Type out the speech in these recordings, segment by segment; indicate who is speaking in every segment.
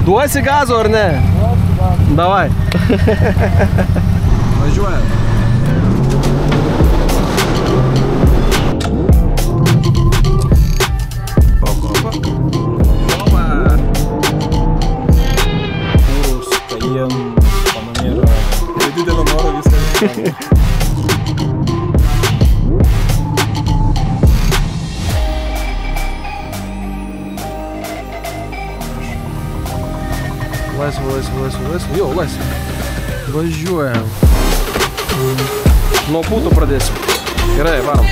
Speaker 1: Duosi gazo ar ne? Davai. Važiuojam.
Speaker 2: Didelio noro viską.
Speaker 1: Laisva. Jau, laisva. Važiuojam. Nuo putų pradėsim. Gerai, varom.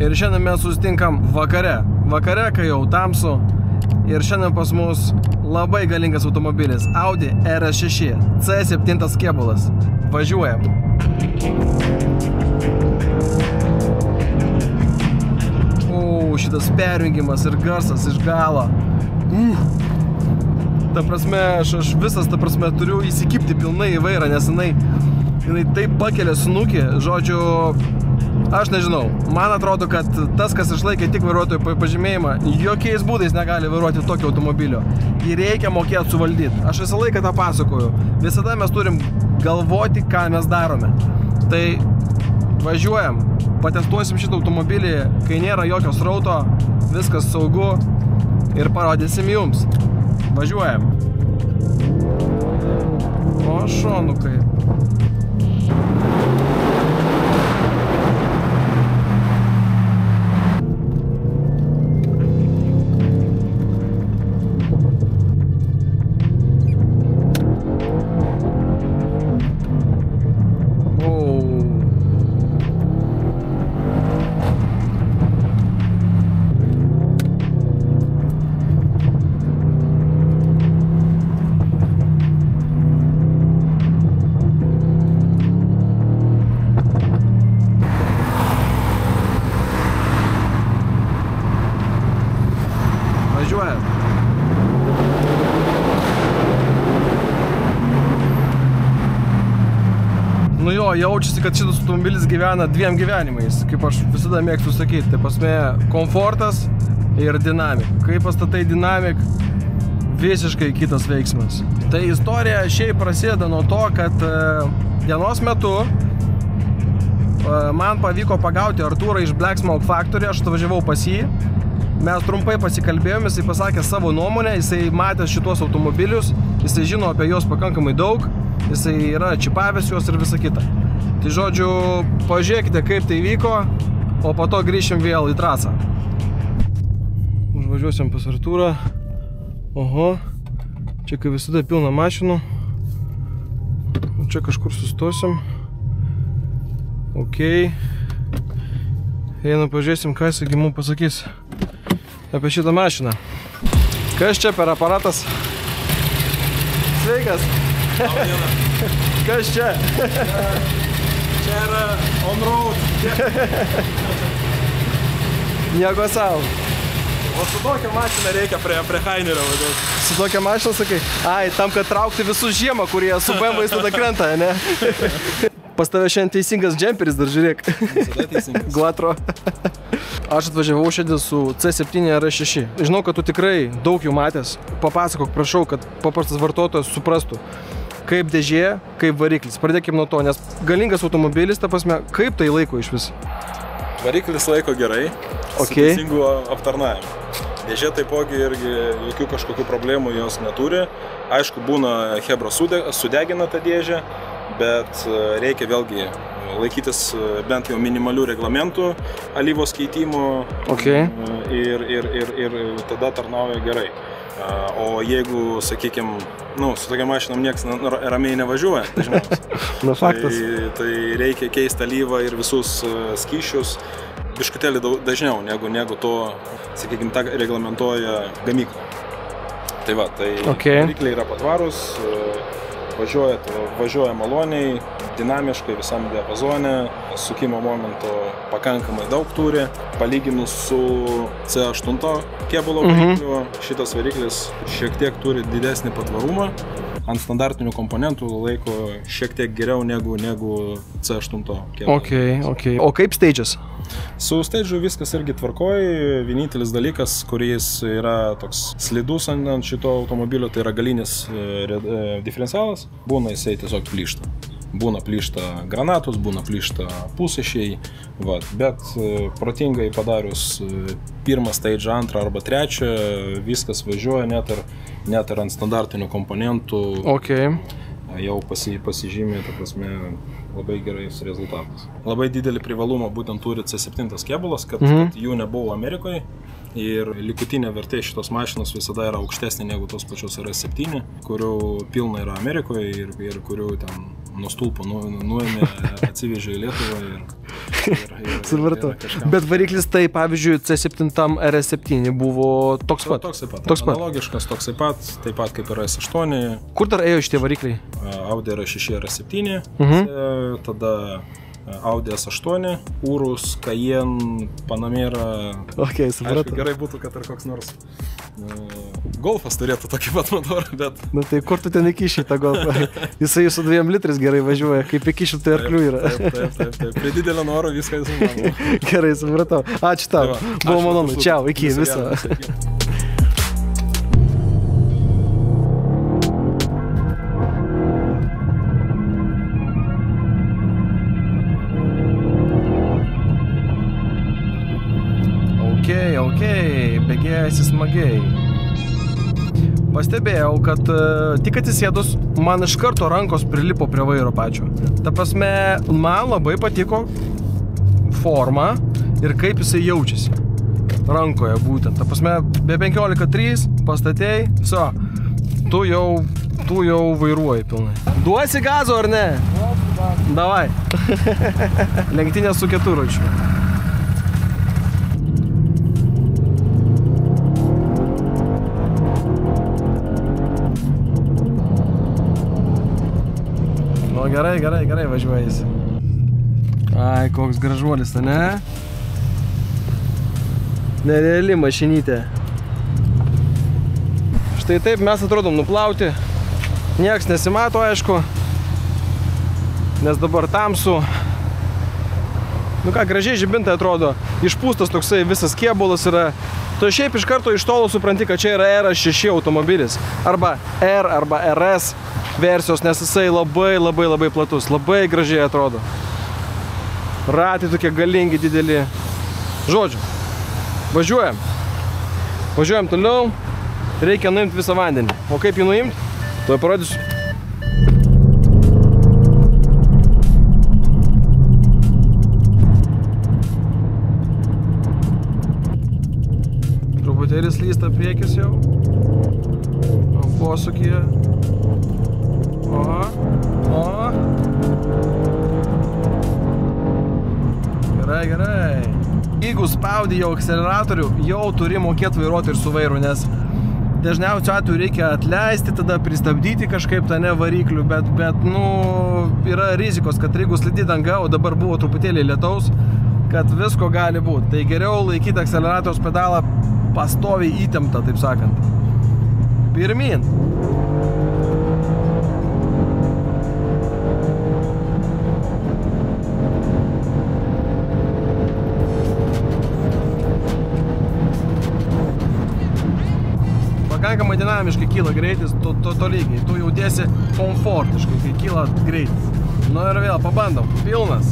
Speaker 1: Ir šiandien mes susitinkam vakare, kai jau tamsu. Ir šiandien pas mus labai galingas automobilis Audi RS6 C7 kėbulas. Važiuojam. Šitas perjungimas ir garsas iš galo. Ta prasme, aš visas, ta prasme, turiu įsikibti pilnai į vairą, nes jinai taip pakelia snukį, žodžiu, aš nežinau. Man atrodo, kad tas, kas išlaikė tik vairuotojo pažymėjimą, jokiais būdais negali vairuoti tokio automobilio. Jį reikia mokėti suvaldyti. Aš visą laiką tą pasakoju. Visada mes turim galvoti, ką mes darome. Tai važiuojam, patestuosim šitą automobilį, kai nėra jokio srauto, viskas saugu ir parodysim jums. Važiuojam. O šonu kaip. Nu jo, jaučiasi, kad šitas automobilis gyvena dviem gyvenimais, kaip aš visada mėgstu sakyti. Tai pasme komfortas ir dinamik. Kai pastatai dinamik, visiškai kitas veiksmas. Tai istorija šiaip prasideda nuo to, kad dienos metu man pavyko pagauti Artūrą iš Black Smoke Factory, aš atvažiavau pas jį. Mes trumpai pasikalbėjom, jisai pasakė savo nuomonę, jisai matė šitos automobilius, jisai žino apie juos pakankamai daug, jisai yra čipavęs juos ir visa kita. Tai žodžiu, pažiūrėkite, kaip tai vyko, o po to grįšim vėl į trasą. Užvažiuosim pas Artūrą. Oho, čia kaip visada pilna mašinų. Čia kažkur sustosim. Ok. Einu pažiūrėsim, ką jisai mums pasakys apie šitą mašiną. Kas čia per aparatas? Sveikas! Kas čia?
Speaker 2: Čia yra on road.
Speaker 1: Nieko savo.
Speaker 2: O su tokia mašina reikia prie Hainerio vadinti.
Speaker 1: Su tokia mašina sakai? Ai, tam, kad traukti visus žiemą, kurie su BMW-ais tada krenta, ne? Pas tave šiandien teisingas džemperis, dar žiūrėk.
Speaker 2: Visada teisingas.
Speaker 1: Guatro. Aš atvažiavau šiandien su C7 RS6. Žinau, kad tu tikrai daug jų matęs. Papasakok, prašau, kad paprastas vartotojas suprastų, kaip dėžė, kaip variklis. Pradėkim nuo to, nes galingas automobilis, ta prasme, kaip tai laiko iš vis?
Speaker 2: Variklis laiko gerai, su teisingu aptarnavimu. Dėžė taipogi irgi jokių kažkokių problemų jos neturi. Aišku, būna Hebra sudegina tą dėžę, bet reikia vėlgi laikytis bent jau minimalių reglamentų alyvos keitimo ir tada tarnauja gerai. O jeigu, sakykime, su tokia mašinom nieks ramiai nevažiuoja, dažniausiai, tai reikia keisti alyvą ir visus skysčius biškutėlį dažniau, negu to, sakykime, tą reglamentuoja gamykla. Tai va, tai varikliai yra patvarūs, važiuoja maloniai, dinamiškai visam diapazone, sukimo momento pakankamai daug turi. Palyginus su C8 kėbulo varikliu, šitas variklis šiek tiek turi didesnį patvarumą. Ant standartinių komponentų laiko šiek tiek geriau negu C8 kėbulo.
Speaker 1: Okay. O kaip stage'as?
Speaker 2: Su stage'u viskas irgi tvarkoj. Vienintelis dalykas, kuris yra toks slidus ant šito automobilio, tai yra galinis diferencialas. Būna jisai tiesiog plyšta. Būna plyšta granatus, būna plyšta pusašiai. Bet protingai padarius pirmą stage, antrą arba trečią, viskas važiuoja net ir ant standartinių komponentų. Jau pasižymė, ta prasme, labai gerais rezultatais. Labai didelį privalumą būtent turi C7 kėbulas, kad jų nebuvo Amerikoje ir likutinė vertė šitos mašinos visada yra aukštesnė negu tos pačios RS7, kurių pilna yra Amerikoje ir kurių ten nuo stulpo nuėmė, atsivežė į Lietuvą
Speaker 1: Supratau. Bet variklis tai, pavyzdžiui, C7 RS7 buvo toks pat?
Speaker 2: Toks pat. Analogiškas, toksai pat, taip pat kaip RS8.
Speaker 1: Kur dar ėjo šitie varikliai?
Speaker 2: Audi RS6, RS7, tada Audi S8, Urus, Cayenne, Panamera.
Speaker 1: Supratau.
Speaker 2: Gerai būtų, kad ir koks nors Golfas turėtų tokį pat motorą, bet...
Speaker 1: Nu tai kur tu ten įkiši tą Golfą? Jisai su 2 litrais gerai važiuoja, kaip įkiši tai arklių yra.
Speaker 2: Taip. Prie didelio noro viską įsumavo.
Speaker 1: Gerai, supratau. Ačiū tau. Buvo malonu. Čiau, iki, viso. Bėgėjasi smagiai. Pastebėjau, kad tik atsisėdus, man iš karto rankos prilipo prie vairo pačio. Ta prasme, man labai patiko forma ir kaip jisai jaučiasi rankoje būtent. Ta prasme, be 15.3 pastatėjai, viso, tu jau vairuoji pilnai. Duosi gazo ar ne? Davai. Lenktynės su keturračiu. Gerai važiuojasi. Ai, koks gražuolis, ne? Nereali mašinytė. Štai taip mes atrodom nuplauti. Nieks nesimato, aišku. Nes dabar tamsu. Nu ką, gražiai žibintai atrodo. Išpūstas toksai visas kėbulas yra. Tu šiaip iš karto iš tolo supranti, kad čia yra RS6 automobilis. Arba R, arba RS versijos, nes jisai labai platus. Labai gražiai atrodo. Ratai tokie galingi, dideli. Žodžiu, važiuojam. Važiuojam toliau. Reikia nuimti visą vandenį. O kaip jį nuimti? Tuoj parodysiu. Truputėlis lysta priekis jau. Posūkyje. Gerai. Jeigu spaudi jau akceleratorių, jau turi mokėti vairuoti ir su vairu, nes dažniausiu atveju reikia atleisti, tada pristabdyti kažkaip tą variklių, bet yra rizikos, kad jeigu slidi danga, o dabar buvo truputėlį lietaus, kad visko gali būti. Tai geriau laikyti akceleratoriaus pedalą pastoviai įtemptą, taip sakant. Pirmyn. Pakankamai dinamiškai kyla greitis, tolygiai. Tu jautiesi komfortiškai, kai kyla greitis. Nu ir vėl, pabandom. Pilnas.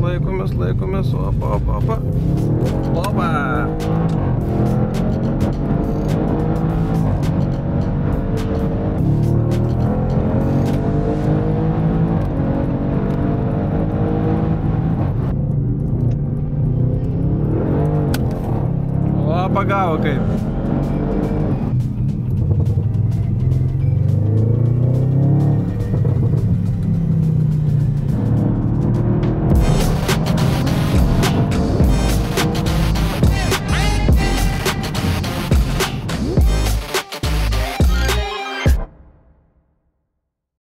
Speaker 1: Laikomės, opa. pagavo kaip.